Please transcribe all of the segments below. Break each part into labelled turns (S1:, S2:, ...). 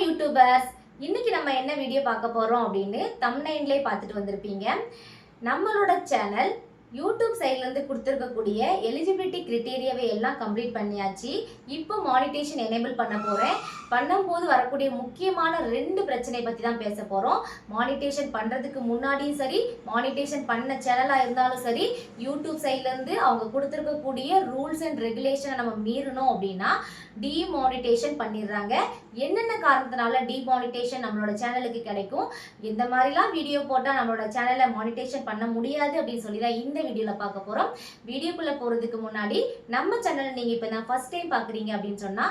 S1: Hi YouTubers, இன்னைக்கு நம்ம என்ன வீடியோ பார்க்க போறோம் அப்படின்னு தம்ப்நெயிலே பார்த்துட்டு வந்திருப்பீங்க. நம்மளோட சேனல் யூடியூப் சைட்லேருந்து கொடுத்துருக்கக்கூடிய எலிஜிபிலிட்டி கிரிட்டீரியாவை எல்லாம் கம்ப்ளீட் பண்ணியாச்சு. இப்போ மானிட்டேஷன் எனேபிள் பண்ண போகிறேன். பண்ணும்போது வரக்கூடிய முக்கியமான 2 பிரச்சனை பற்றி தான் பேச போகிறோம். மானிட்டேஷன் பண்ணுறதுக்கு முன்னாடியும் சரி, மானிட்டேஷன் பண்ண சேனலாக இருந்தாலும் சரி, யூடியூப் சைட்லேருந்து அவங்க கொடுத்துருக்கக்கூடிய ரூல்ஸ் அண்ட் ரெகுலேஷனை நம்ம மீறணும் அப்படின்னா டிமானிட்டேஷன் பண்ணிடுறாங்க. என்னென்ன காரணத்தினால டிமானிட்டேஷன் நம்மளோட சேனலுக்கு கிடைக்கும், இந்த மாதிரிலாம் வீடியோ போட்டால் நம்மளோட சேனலை மானிட்டேஷன் பண்ண முடியாது அப்படின்னு சொல்லி தான் இந்த வீடியோல பார்க்க போறோம். வீடியோக்குள்ள போறதுக்கு முன்னாடி நம்ம சேனலை நீங்க இப்போ நான் ஃபர்ஸ்ட் டைம் பாக்குறீங்க அப்படின்னு சொன்னா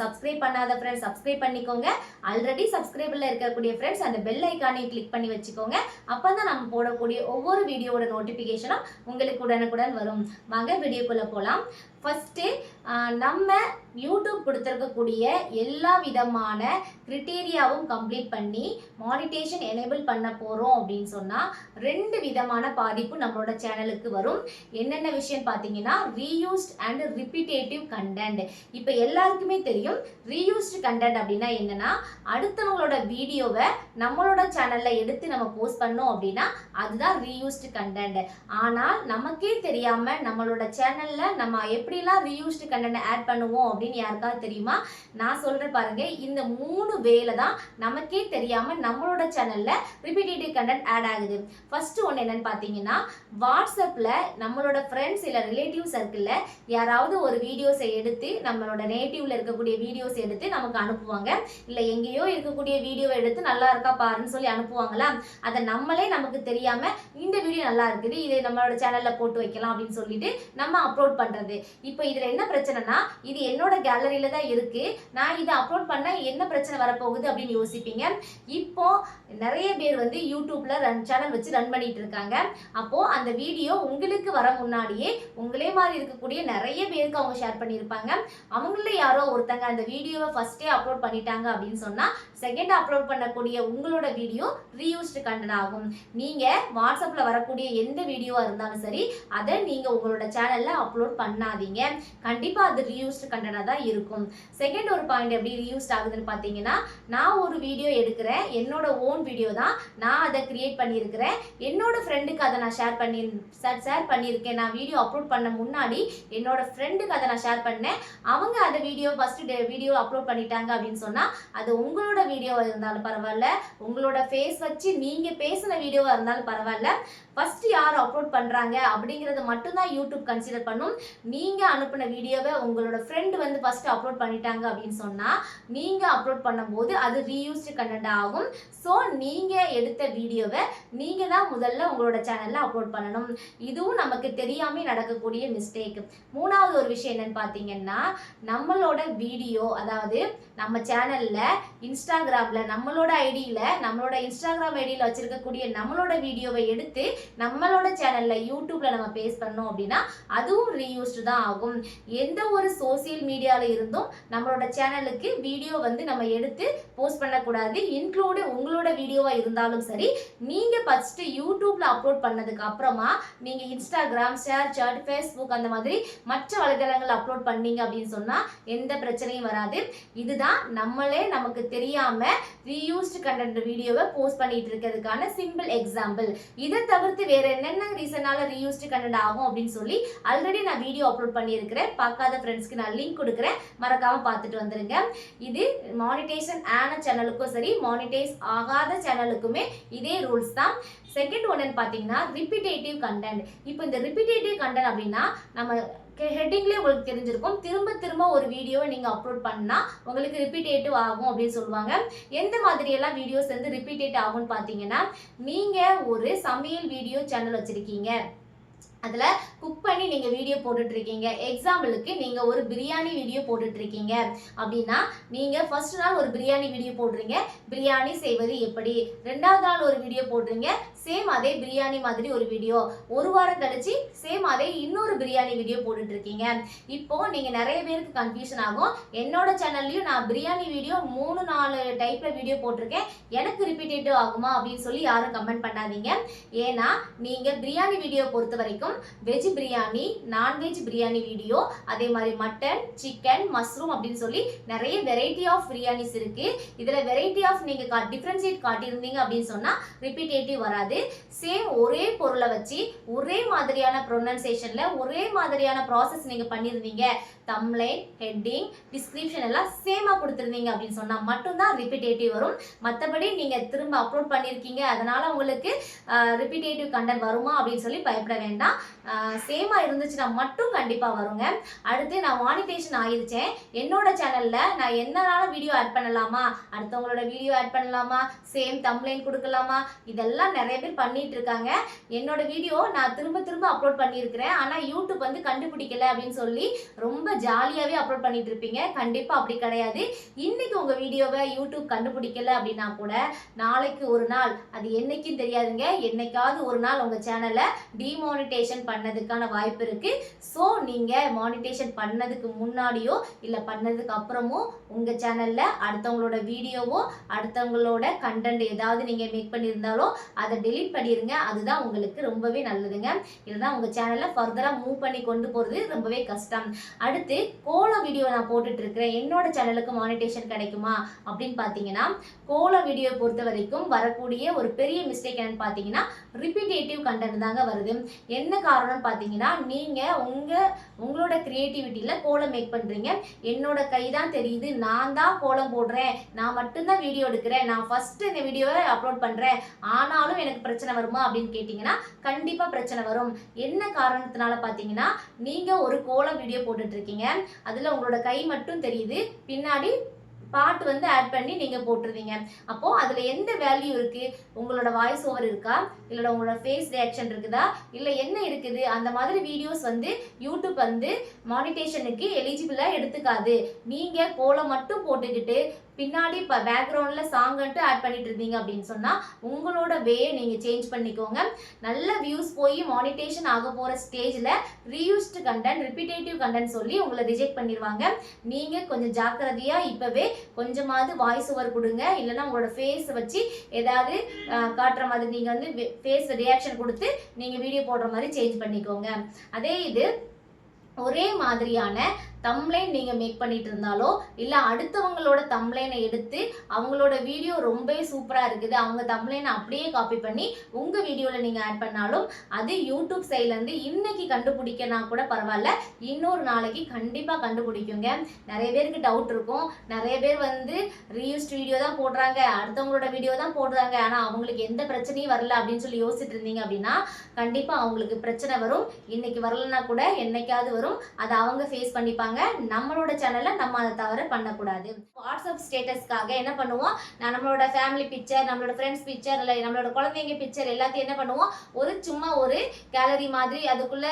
S1: சப்ஸ்கிரைப் பண்ணாத ஃப்ரெண்ட்ஸ் சப்ஸ்கிரைப் பண்ணிக்கோங்க. ஆல்ரெடி சப்ஸ்கிரைபர்ல இருக்கக்கூடிய ஃப்ரெண்ட்ஸ் அந்த பெல் ஐகானையும் கிளிக் பண்ணி வச்சுக்கோங்க. அப்பதான் நம்ம போடக்கூடிய ஒவ்வொரு வீடியோட நோட்டிபிகேஷனும் உங்களுக்கு உடனுக்குடன் வரும். வாங்க வீடியோக்குள்ள போலாம். ஃபர்ஸ்ட் நம்ம யூடியூப் கொடுத்துருக்கக்கூடிய எல்லா விதமான கிரிட்டீரியாவும் கம்ப்ளீட் பண்ணி மானிட்டேஷன் எனேபிள் பண்ண போறோம் அப்படின்னு சொன்னா 2 விதமான பாதிப்பு நம்மளோட சேனலுக்கு வரும். என்னென்ன விஷயம் பார்த்தீங்கன்னா ரீயூஸ்ட் அண்ட் ரிப்பீட்டேட்டிவ் கண்டென்ட். இப்போ எல்லாருக்குமே தெரியும் ரீயூஸ்ட் கண்டென்ட் அப்படின்னா என்னன்னா, அடுத்தவங்களோட வீடியோவை நம்மளோட சேனல்ல எடுத்து நம்ம போஸ்ட் பண்ணோம் அப்படின்னா அதுதான் ரீயூஸ்ட் கண்டென்ட். ஆனால் நமக்கே தெரியாம நம்மளோட சேனல்ல நம்ம எப்படிலாம் ரீயூஸ்ட் கண்டென்ட் ஆட் பண்ணுவோம் அப்படின்னு யாருக்காவது தெரியுமா? நான் சொல்றேன் பாருங்க. இந்த 3 வேல தான் நமக்கே தெரியாம நம்மளோட சேனல்ல ரிப்பீட்டேட்டிவ் கண்டென்ட் ஆட் ஆகுது. ஃபர்ஸ்ட் ஒன் என்னன்னு பார்த்தீங்கன்னா, வாட்ஸ்அப்ல நம்மளோட ஃப்ரெண்ட்ஸ் இல்ல ரிலேட்டிவ் சர்க்கிள்ல யாராவது ஒரு வீடியோஸை எடுத்து நம்மளோட நேட்டிவ்ல இருக்கக்கூடிய வீடியோஸ் எடுத்து நமக்கு அனுப்புவாங்க. இல்ல எங்கேயோ இருக்கக்கூடிய வீடியோவை எடுத்து நல்லா இருக்கா பாருன்னு சொல்லி அனுப்புவாங்களா, அதை நம்மளே நமக்கு தெரியாம இந்த வீடியோ நல்லா இருக்குது, இதை நம்மளோட சேனல்ல போட்டு வைக்கலாம் அப்படின்னு சொல்லிட்டு நம்ம அப்லோட் பண்றது. இப்போ இதுல என்ன பிரச்சனைனா, இது என்னோட கேலரியில தான் இருக்கு, நான் இதை அப்லோட் பண்ண என்ன பிரச்சனை வரப்போகுது அப்படின்னு யோசிப்பீங்க. இப்போ நிறைய பேர் வந்து யூடியூப்ல சேனல் வச்சு ரன் பண்ணிட்டு இருக்காங்க. அப்போ அந்த வீடியோ உங்களுக்கு வர முன்னாடியே உங்களே மாதிரி இருக்கக்கூடிய நிறைய பேருக்கு அவங்க ஷேர் பண்ணியிருப்பாங்க. அவங்கள யாரோ ஒருத்தங்க அந்த வீடியோவை ஃபர்ஸ்டே அப்லோட் பண்ணிட்டாங்க அப்படின்னு சொன்னா செகண்ட் அப்லோட் பண்ணக்கூடிய உங்களோட வீடியோ ரீயூஸ்டு கண்டென்ட் ஆகும். நீங்க வாட்ஸ்அப்ல வரக்கூடிய எந்த வீடியோவா இருந்தாலும் சரி, அதை நீங்க உங்களோட சேனல்ல அப்லோட் பண்ணாதீங்க. கண்டிப்பா அது ரீயூஸ்டு கண்டென்ட்டா தான் இருக்கும். செகண்ட் ஒரு பாயிண்ட் எப்படி ரீயூஸ்ட் ஆகுதுன்னு பார்த்தீங்கன்னா, நான் ஒரு வீடியோ எடுக்கிறேன், என்னோட ஓன் வீடியோ தான், நான் அதை கிரியேட் பண்ணியிருக்கிறேன், என்னோட ஃப்ரெண்டுக்கு அதை நான் ஷேர் பண்ணியிருக்கேன். நான் வீடியோ அப்லோட் பண்ண முன்னாடி என்னோட ஃப்ரெண்டுக்கு அதை நான் ஷேர் பண்ணேன், அவங்க அந்த வீடியோ ஃபர்ஸ்ட் வீடியோ அப்லோட் பண்ணிட்டாங்க அப்படின்னு சொன்னா அது உங்களோட வீடியோவா இருந்தாலும் பரவாயில்ல, உங்களோட ஃபேஸ் வச்சு நீங்க பேசின வீடியோவா இருந்தாலும் பரவாயில்ல, ஃபர்ஸ்ட் யார் அப்லோட் பண்றாங்க அப்படிங்கறத மட்டும் தான் யூடியூப் கன்சிடர் பண்ணும். நீங்க அனுப்பின வீடியோவை உங்களோட ஃப்ரெண்ட் வந்து ஃபர்ஸ்ட் அப்லோட் பண்ணிட்டாங்க அப்படின்னு சொன்னா நீங்க அப்லோட் பண்ணும்போது அது ரீயூஸ்டு கண்டென்ட் ஆகும். ஸோ நீங்க எடுத்த வீடியோவை நீங்க தான் முதல்ல உங்களோட சேனல்ல அப்லோட் பண்ணணும். இதுவும் நமக்கு தெரியாம நடக்கக்கூடிய மிஸ்டேக். மூணாவது ஒரு விஷயம் என்னன்னு பார்த்தீங்கன்னா, நம்மளோட வீடியோ, அதாவது நம்ம சேனல்ல இன்ஸ்டாகிராம்ல நம்மளோட ஐடியில நம்மளோட இன்ஸ்டாகிராம் ஐடியில வச்சிருக்கக்கூடிய நம்மளோட வீடியோவை எடுத்து நம்மளோட சேனல்ல யூடியூப்ல நம்ம பேஸ்ட் பண்ணோம் அப்படின்னா அதுவும் ரீயூஸ்டு தான் ஆகும். எந்த ஒரு சோசியல் மீடியால இருந்தும் நம்மளோட சேனலுக்கு வீடியோ வந்து நம்ம எடுத்து போஸ்ட் பண்ணக்கூடாது. இன்க்ளூடு உங்களோட வீடியோவா இருந்தாலும் சரி, நீங்க ஃபர்ஸ்ட் யூடியூப்ல அப்லோட் பண்ணதுக்கு அப்புறமா நீங்க இன்ஸ்டாகிராம், ஷேர்சாட், ஃபேஸ்புக் அந்த மாதிரி மற்ற வலைதளங்கள் அப்லோட் பண்ணீங்க அப்படின்னு சொன்னா எந்த பிரச்சனையும் வராது. இதுதான் நம்மளே நமக்கு தெரியாம ரீயூஸ்டு கண்டென்ட் வீடியோவை போஸ்ட் பண்ணிட்டு இருக்கிறதுக்கான சிம்பிள் எக்ஸாம்பிள். இதை தவிர்த்து வேற என்னென்ன ரீசனால ரீயூஸ்டு கண்டென்ட் ஆகும் அப்படின்னு சொல்லி ஆல்ரெடி நான் வீடியோ அப்லோட் பண்ணியிருக்கிறேன். பார்க்காத ஃப்ரெண்ட்ஸ்க்கு நான் லிங்க் கொடுக்குறேன், மறக்காம பார்த்துட்டு வந்துருங்க. இது மானிட்டேஷன் ஆன சேனலுக்கும் சரி, மானிட்டைஸ் ஆகாத சேனலுக்குமே இதே ரூல்ஸ் தான். செகண்ட் ஒன்னு பார்த்தீங்கன்னா ரிப்பீட்டேட்டிவ் கண்டென்ட். இப்போ இந்த ரிப்பீட்டேட்டிவ் கண்டென்ட் அப்படின்னா நம்ம ஹெட்டிங்லேயே உங்களுக்கு தெரிஞ்சிருக்கும், திரும்ப திரும்ப ஒரு வீடியோவை நீங்கள் அப்லோட் பண்ணால் உங்களுக்கு ரிப்பீட்டேட்டிவ் ஆகும் அப்படின்னு சொல்லுவாங்க. எந்த மாதிரியெல்லாம் வீடியோஸ் வந்து ரிப்பீட்டேட் ஆகும்னு பார்த்தீங்கன்னா, நீங்கள் ஒரு சமையல் வீடியோ சேனல் வச்சுருக்கீங்க, அதில் குக் பண்ணி நீங்கள் வீடியோ போட்டுட்ருக்கீங்க. எக்ஸாம்பிளுக்கு நீங்கள் ஒரு பிரியாணி வீடியோ போட்டுட்ருக்கீங்க அப்படின்னா, நீங்கள் ஃபர்ஸ்ட் நாள் ஒரு பிரியாணி வீடியோ போடுறீங்க, பிரியாணி செய்வது எப்படி. ரெண்டாவது நாள் ஒரு வீடியோ போடுறீங்க, சேம் அதே பிரியாணி மாதிரி ஒரு வீடியோ. ஒரு வாரம் கழிச்சு சேம் அதே இன்னொரு பிரியாணி வீடியோ போட்டுட்ருக்கீங்க. இப்போ நீங்கள் நிறைய பேருக்கு கன்ஃபியூஷன் ஆகும், என்னோட சேனல்லையும் நான் பிரியாணி வீடியோ 3-4 டைப்பில் வீடியோ போட்டிருக்கேன், எனக்கு ரிப்பீட்டேட்டிவ் ஆகுமா அப்படின்னு சொல்லி யாரும் கமெண்ட் பண்ணாதீங்க. ஏன்னா நீங்கள் பிரியாணி வீடியோ பொறுத்த வரைக்கும் veg biryani, non veg biryani video, அதே மாதிரி மட்டன், சிக்கன், மஷ்ரூம் அப்படின்னு சொல்லி நிறைய வெரைட்டி ஆஃப் பிரியாணிஸ் இருக்கு. இதுல வெரைட்டி ஆஃப் நீங்க டிஃபரன்ஷியேட் காட்டியிருந்தீங்க அப்படின்னு சொன்னா ரிப்பீட்டேட்டிவ் வராது. சேம் ஒரே பொருளை வச்சு ஒரே மாதிரியான ப்ரொனன்சியேஷன்ல ஒரே மாதிரியான ப்ராசஸ் நீங்க பண்ணியிருந்தீங்க, தம்ப்லைன், ஹெட்டிங், டிஸ்கிரிப்ஷன் எல்லாம் சேமா கொடுத்துருந்தீங்க அப்படின்னு சொன்னா மட்டும்தான் ரிப்பீட்டேட்டிவ் வரும். மற்றபடி நீங்க திரும்ப அப்லோட் பண்ணியிருக்கீங்க அதனால உங்களுக்கு ரிப்பீட்டேட்டிவ் கண்டென்ட் வருமா அப்படின்னு சொல்லி பயப்பட வேண்டாம். சேமா இருந்துச்சுன்னா மட்டும் கண்டிப்பா வருங்க. அடுத்து நான் மானிட்டேஷன் ஆயிருச்சேன். என்னோட சேனல்ல நான் என்னனாலும் வீடியோ ஆட் பண்ணலாமா, அடுத்தவங்களோட வீடியோ ஆட் பண்ணலாமா, சேம் தம்ப்லைன் கொடுக்கலாமா, இதெல்லாம் நிறைய பேர் பண்ணிட்டு இருக்காங்க. என்னோட வீடியோ நான் திரும்ப திரும்ப அப்லோட் பண்ணியிருக்கிறேன். ஆனா யூடியூப் வந்து கண்டுபிடிக்கல அப்படின்னு சொல்லி ரொம்ப ஜாலியாவே அப்லோட் பண்ணிட்டு இருப்பீங்க. கண்டிப்பா அப்படி கிடையாது. இன்னைக்கு உங்க வீடியோவை யூடியூப் கண்டுபிடிக்கல அப்படின்னா கூட நாளைக்கு ஒரு நாள், அது என்னைக்கும் தெரியாதுங்க, என்னைக்காவது ஒரு நாள் உங்க சேனலை டிமானிட்டேஷன் பண்ணதுக்கான வாய்ப்பு இருக்கு. ஸோ நீங்க மானிட்டேஷன் பண்ணதுக்கு முன்னாடியோ இல்ல பண்ணதுக்கு அப்புறமோ உங்க சேனல்ல அடுத்தவங்களோட வீடியோவோ அடுத்தவங்களோட கண்டென்ட் ஏதாவது நீங்க மேக் பண்ணியிருந்தாலோ அதை டெலீட் பண்ணிருங்க. அதுதான் உங்களுக்கு ரொம்பவே நல்லதுங்க. இல்லைன்னா உங்க சேனல்ல ஃபர்தரா மூவ் பண்ணி கொண்டு போறது ரொம்பவே கஷ்டம். அடுத்து கோலம் வீடியோ நான் போட்டுட்டு இருக்கிறேன், என்னோட சேனலுக்கு மானிட்டேஷன் கிடைக்குமா அப்படின்னு பார்த்தீங்கன்னா, கோலம் வீடியோ பொறுத்த வரைக்கும் வரக்கூடிய ஒரு பெரிய மிஸ்டேக் என்னன்னு பார்த்தீங்கன்னா ரிப்பீட்டேட்டிவ் கண்டென்ட் தாங்க வருது. என்ன காரணம்னு பார்த்தீங்கன்னா, நீங்க உங்களோட கிரியேட்டிவிட்டியில கோலம் மேக் பண்றீங்க. என்னோட கை தான் தெரியுது, நான் தான் கோலம் போடுறேன், நான் மட்டும்தான் வீடியோ எடுக்கிறேன், நான் ஃபர்ஸ்ட் இந்த வீடியோவை அப்லோட் பண்றேன், ஆனாலும் எனக்கு பிரச்சனை வருமா அப்படின்னு கேட்டிங்கன்னா கண்டிப்பா பிரச்சனை வரும். என்ன காரணத்தினால பார்த்தீங்கன்னா, நீங்க ஒரு கோலம் வீடியோ போட்டுட்டு இருக்கீங்க, அதுல உங்களோட கை மட்டும் தெரியுது, பின்னாடி பாட்டு வந்து ஆட் பண்ணி நீங்க போட்டுருவீங்க. அப்போ அதுல எந்த வேல்யூ இருக்கு? உங்களோட வாய்ஸ் ஓவர் இருக்கா, இல்ல உங்களோட ஃபேஸ் ரியாக்ஷன் இருக்குதா, இல்ல என்ன இருக்குது? அந்த மாதிரி வீடியோஸ் வந்து யூடியூப் வந்து மானிட்டேஷனுக்கு எலிஜிபிளா எடுத்துக்காது. நீங்க கோலம் மட்டும் போட்டுக்கிட்டு பின்னாடி இப்போ பேக்ரவுண்டில் சாங்கன்ட்டு ஆட் பண்ணிட்டு இருந்தீங்க அப்படின்னு சொன்னால் உங்களோட வேயை நீங்கள் சேஞ்ச் பண்ணிக்கோங்க. நல்ல வியூஸ் போய் மானிட்டேஷன் ஆக போகிற ஸ்டேஜில் ரீயூஸ்டு கண்டென்ட், ரிப்பீட்டேட்டிவ் கண்டென்ட் சொல்லி உங்களை ரிஜெக்ட் பண்ணிடுவாங்க. நீங்கள் கொஞ்சம் ஜாக்கிரதையாக இப்போவே கொஞ்சமாவது வாய்ஸ் ஓவர் கொடுங்க. இல்லைன்னா உங்களோட ஃபேஸை வச்சு ஏதாவது காட்டுற மாதிரி நீங்கள் வந்து ஃபேஸ் ரியாக்ஷன் கொடுத்து நீங்கள் வீடியோ போடுற மாதிரி சேஞ்ச் பண்ணிக்கோங்க. அதே இது ஒரே மாதிரியான தம்ப்லைன் நீங்க மேக் பண்ணிட்டு இருந்தாலோ இல்ல அடுத்தவங்களோட தம்ப்லைனை எடுத்து அவங்களோட வீடியோ ரொம்பவே சூப்பரா இருக்குது, அவங்க தம்ப்லைனை அப்படியே காப்பி பண்ணி உங்க வீடியோல நீங்க ஆட் பண்ணாலும் அது யூடியூப் சைட்ல இருந்து இன்னைக்கு கண்டுபிடிக்கனா கூட பரவாயில்ல, இன்னொரு நாளைக்கு கண்டிப்பா கண்டுபிடிக்குங்க. நிறைய பேருக்கு டவுட் இருக்கும், நிறைய பேர் வந்து ரீயூஸ்ட் வீடியோ தான் போடுறாங்க, அடுத்தவங்களோட வீடியோ தான் போடுறாங்க, ஆனா அவங்களுக்கு எந்த பிரச்சனையும் வரல அப்படின்னு சொல்லி யோசிச்சுட்டு இருந்தீங்க அப்படின்னா கண்டிப்பா அவங்களுக்கு பிரச்சனை வரும். இன்னைக்கு வரலன்னா கூட என்னைக்காவது வரும், அதை அவங்க ஃபேஸ் பண்ணிப்பாங்க. நம்மளோட சேனல்ல நம்ம அதை தவிர பண்ணக்கூடாது. வாட்ஸ்அப் ஸ்டேட்டஸ்க்காக என்ன பண்ணுவோம், நம்மளோட ஃபேமிலி பிக்சர், நம்மளோட ஃப்ரெண்ட்ஸ் பிக்சர், இல்லை நம்மளோட குழந்தைங்க பிக்சர் எல்லாத்தையும் என்ன பண்ணுவோம், சும்மா ஒரு கேலரி மாதிரி அதுக்குள்ள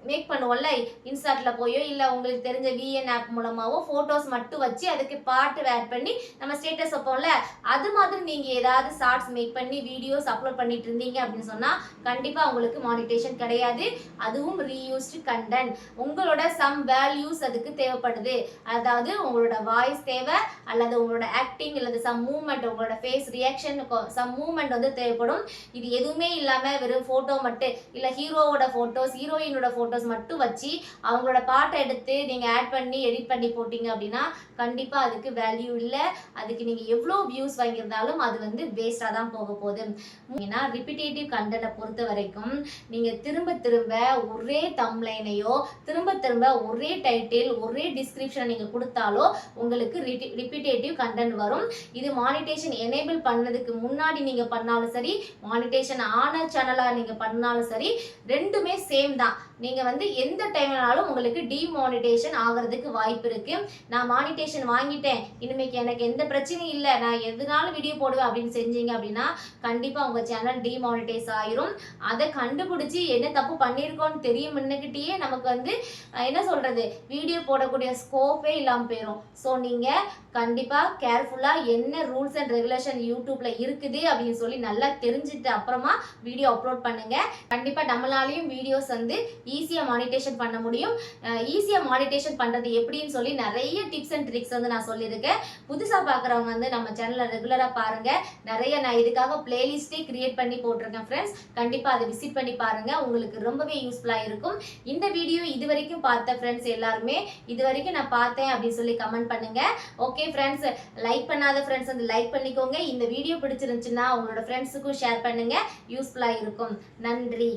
S1: மேக் பண்ணுவோம்ல, இன்ஸ்டாட்ல போயோ இல்லை உங்களுக்கு தெரிஞ்ச VN ஆப் மூலமாவோ ஃபோட்டோஸ் மட்டும் வச்சு அதுக்கு பாட்டு ஆட் பண்ணி நம்ம ஸ்டேட்டஸ் வைப்போம்ல, அது மாதிரி நீங்கள் ஏதாவது ஷார்ட்ஸ் மேக் பண்ணி வீடியோஸ் அப்லோட் பண்ணிட்டு இருந்தீங்க அப்படின்னு சொன்னால் கண்டிப்பாக உங்களுக்கு மானிட்டேஷன் கிடையாது. அதுவும் ரீயூஸ்டு கண்டென்ட். உங்களோட சம் வேல்யூஸ் அதுக்கு தேவைப்படுது, அதாவது உங்களோட வாய்ஸ் தேவை அல்லது உங்களோட ஆக்டிங் அல்லது சம் மூவ்மெண்ட், உங்களோட ஃபேஸ் ரியாக்ஷன், சம் மூவ்மெண்ட் வந்து தேவைப்படும். இது எதுவுமே இல்லாமல் வெறும் ஃபோட்டோ மட்டும் இல்லை ஹீரோவோட ஃபோட்டோஸ், ஹீரோயினோட ஃபோட்டோஸ் மட்டும் வச்சு அவங்களோட பாட்டை எடுத்து நீங்க ஆட் பண்ணி எடிட் பண்ணி போட்டீங்க அப்படின்னா கண்டிப்பா அதுக்கு வேல்யூ இல்லை. அதுக்கு நீங்க எவ்வளோ வியூஸ் வாங்கியிருந்தாலும் அது வந்து வேஸ்டா தான் போக போகுது. ஏன்னா ரிப்பீட்டேட்டிவ் கண்டென்ட்டை பொறுத்த வரைக்கும் நீங்க திரும்ப திரும்ப ஒரே தம்ப்லைனையோ திரும்ப திரும்ப ஒரே டைட்டில் ஒரே டிஸ்கிரிப்ஷன் நீங்க கொடுத்தாலோ உங்களுக்கு ரிப்பீட்டேட்டிவ் கண்டென்ட் வரும். இது மானிட்டேஷன் எனேபிள் பண்ணதுக்கு முன்னாடி நீங்க பண்ணாலும் சரி, மானிட்டேஷன் ஆன சேனலா நீங்க பண்ணாலும் சரி, ரெண்டுமே சேம் தான். நீங்க வந்து எந்த டைம்லனாலும் உங்களுக்கு டிமானிட்டேஷன் ஆகிறதுக்கு வாய்ப்பு இருக்கு. நான் மானிட்டேஷன் வாங்கிட்டேன், இனிமேக்கு எனக்கு எந்த பிரச்சனையும் இல்லை, நான் எதுனாலும் வீடியோ போடுவேன் அப்படின்னு செஞ்சீங்க அப்படின்னா கண்டிப்பா உங்க சேனல் டிமானிட்டைஸ் ஆயிரும். அதை கண்டுபிடிச்சி என்ன தப்பு பண்ணியிருக்கோன்னு தெரியும் முன்னுக்கிட்டேயே நமக்கு வந்து என்ன சொல்றது, வீடியோ போடக்கூடிய ஸ்கோப்பே இல்லாமல் போயிடும். ஸோ நீங்கள் கண்டிப்பாக கேர்ஃபுல்லாக என்ன ரூல்ஸ் அண்ட் ரெகுலேஷன் யூடியூப்பில் இருக்குது அப்படின்னு சொல்லி நல்லா தெரிஞ்சுட்டு அப்புறமா வீடியோ அப்லோட் பண்ணுங்கள். கண்டிப்பாக நம்மளாலையும் வீடியோஸ் வந்து ஈஸியாக மானிட்டேஷன் பண்ண முடியும். ஈஸியாக மானிட்டேஷன் பண்ணுறது எப்படின்னு சொல்லி நிறைய டிப்ஸ் அண்ட் ட்ரிக்ஸ் வந்து நான் சொல்லியிருக்கேன். புதுசாக பார்க்குறவங்க வந்து நம்ம சேனலை ரெகுலராக பாருங்கள். நிறைய நான் இதுக்காக பிளேலிஸ்ட்டே கிரியேட் பண்ணி போட்டிருக்கேன் ஃப்ரெண்ட்ஸ். கண்டிப்பாக அதை விசிட் பண்ணி பாருங்கள், உங்களுக்கு ரொம்பவே யூஸ்ஃபுல்லாக இருக்கும். இந்த வீடியோ இது வரைக்கும் பார்த்த ஃப்ரெண்ட்ஸ் எல்லாருமே இது வரைக்கும் நான் பார்த்தேன் அப்படின்னு சொல்லி கமெண்ட் பண்ணுங்கள். ஓகே ஃப்ரெண்ட்ஸ், லைக் பண்ணாத ஃப்ரெண்ட்ஸ் வந்து லைக் பண்ணிக்கோங்க. இந்த வீடியோ பிடிச்சிருந்துச்சுன்னா உங்களோட ஃப்ரெண்ட்ஸுக்கும் ஷேர் பண்ணுங்கள், யூஸ்ஃபுல்லாக இருக்கும். நன்றி.